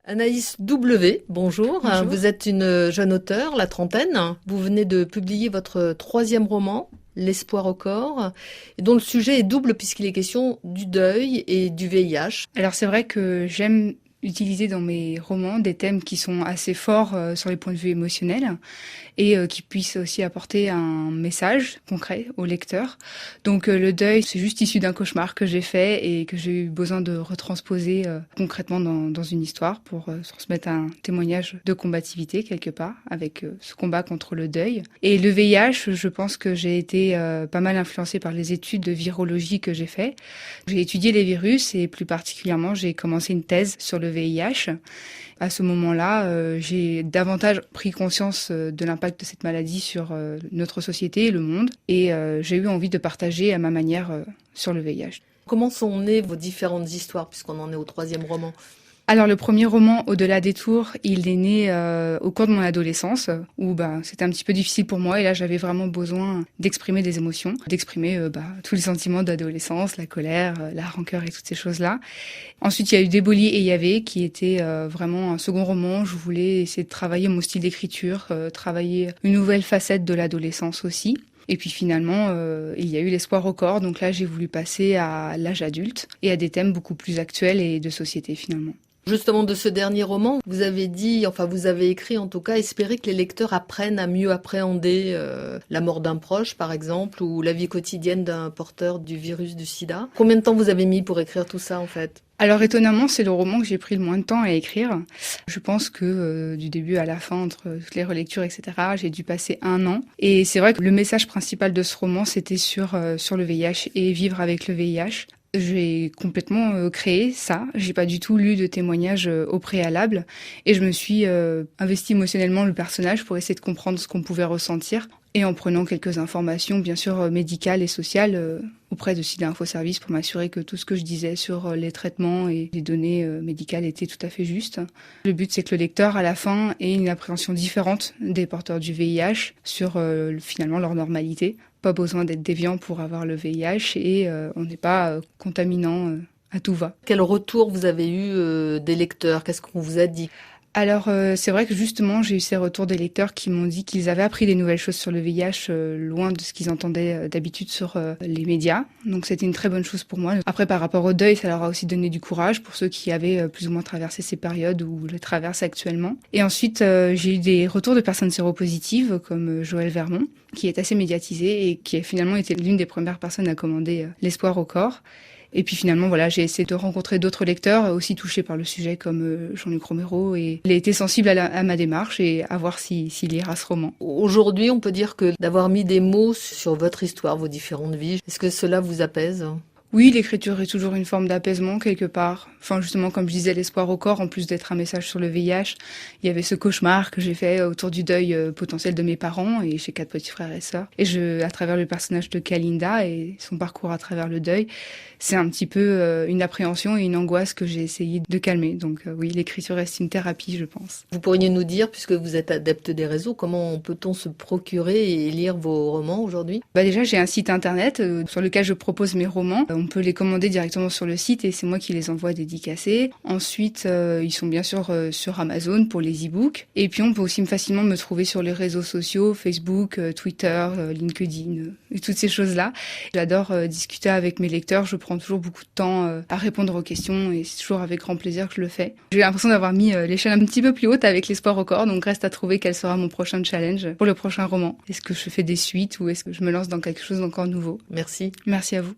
Anaïs W, bonjour. Bonjour. Vous êtes une jeune auteure, la trentaine. Vous venez de publier votre troisième roman, L'espoir au corps, et dont le sujet est double puisqu'il est question du deuil et du VIH. Alors c'est vrai que j'aime utiliser dans mes romans des thèmes qui sont assez forts sur les points de vue émotionnels et qui puissent aussi apporter un message concret au lecteur. Donc le deuil, c'est juste issu d'un cauchemar que j'ai fait et que j'ai eu besoin de retransposer concrètement dans une histoire pour transmettre un témoignage de combativité quelque part avec ce combat contre le deuil. Et le VIH, je pense que j'ai été pas mal influencée par les études de virologie que j'ai fait. J'ai étudié les virus et plus particulièrement, j'ai commencé une thèse sur le VIH. À ce moment-là, j'ai davantage pris conscience de l'impact de cette maladie sur notre société et le monde. Et j'ai eu envie de partager à ma manière sur le VIH. Comment sont nées vos différentes histoires puisqu'on en est au troisième roman? Alors le premier roman, Au-delà des tours, il est né au cours de mon adolescence, où c'était un petit peu difficile pour moi et là j'avais vraiment besoin d'exprimer des émotions, d'exprimer tous les sentiments d'adolescence, la colère, la rancœur et toutes ces choses-là. Ensuite il y a eu Déboli et Yavé qui était vraiment un second roman. Je voulais essayer de travailler mon style d'écriture, travailler une nouvelle facette de l'adolescence aussi. Et puis finalement, il y a eu L'espoir au corps. Donc là, j'ai voulu passer à l'âge adulte et à des thèmes beaucoup plus actuels et de société finalement. Justement, de ce dernier roman, vous avez dit, enfin vous avez écrit en tout cas, espérer que les lecteurs apprennent à mieux appréhender la mort d'un proche par exemple, ou la vie quotidienne d'un porteur du virus du sida. Combien de temps vous avez mis pour écrire tout ça en fait? Alors étonnamment, c'est le roman que j'ai pris le moins de temps à écrire. Je pense que du début à la fin, entre toutes les relectures, etc., j'ai dû passer 1 an. Et c'est vrai que le message principal de ce roman, c'était sur le VIH et vivre avec le VIH. J'ai complètement créé ça. J'ai pas du tout lu de témoignages au préalable et je me suis investie émotionnellement le personnage pour essayer de comprendre ce qu'on pouvait ressentir et en prenant quelques informations, bien sûr médicales et sociales auprès de SIDA Info Service pour m'assurer que tout ce que je disais sur les traitements et les données médicales était tout à fait juste. Le but, c'est que le lecteur, à la fin, ait une appréhension différente des porteurs du VIH sur finalement leur normalité. Pas besoin d'être déviant pour avoir le VIH et on n'est pas contaminant à tout va. Quel retour vous avez eu des lecteurs? Qu'est-ce qu'on vous a dit? Alors c'est vrai que justement j'ai eu ces retours des lecteurs qui m'ont dit qu'ils avaient appris des nouvelles choses sur le VIH loin de ce qu'ils entendaient d'habitude sur les médias. Donc c'était une très bonne chose pour moi. Après par rapport au deuil, ça leur a aussi donné du courage pour ceux qui avaient plus ou moins traversé ces périodes ou le traversent actuellement. Et ensuite j'ai eu des retours de personnes séropositives comme Joël Vermont qui est assez médiatisé et qui a finalement été l'une des premières personnes à commander L'espoir au corps. Et puis finalement, voilà, j'ai essayé de rencontrer d'autres lecteurs aussi touchés par le sujet comme Jean-Luc Romero et il a été sensible à ma démarche et à voir s'il lira ce roman. Aujourd'hui, on peut dire que d'avoir mis des mots sur votre histoire, vos différentes vies, est-ce que cela vous apaise? Oui, l'écriture est toujours une forme d'apaisement quelque part. Enfin, justement, comme je disais, L'espoir au corps, en plus d'être un message sur le VIH, il y avait ce cauchemar que j'ai fait autour du deuil potentiel de mes parents et j'ai 4 petits frères et sœurs. Et à travers le personnage de Kalinda et son parcours à travers le deuil, c'est un petit peu une appréhension et une angoisse que j'ai essayé de calmer. Donc oui, l'écriture reste une thérapie, je pense. Vous pourriez nous dire, puisque vous êtes adepte des réseaux, comment peut-on se procurer et lire vos romans aujourd'hui? Déjà, j'ai un site internet sur lequel je propose mes romans. On peut les commander directement sur le site et c'est moi qui les envoie dédicacés. Ensuite, ils sont bien sûr sur Amazon pour les e-books. Et puis, on peut aussi facilement me trouver sur les réseaux sociaux, Facebook, Twitter, LinkedIn, et toutes ces choses-là. J'adore discuter avec mes lecteurs. Je prends toujours beaucoup de temps à répondre aux questions et c'est toujours avec grand plaisir que je le fais. J'ai l'impression d'avoir mis l'échelle un petit peu plus haute avec L'espoir au corps, donc reste à trouver quel sera mon prochain challenge pour le prochain roman. Est-ce que je fais des suites ou est-ce que je me lance dans quelque chose d'encore nouveau? Merci. Merci à vous.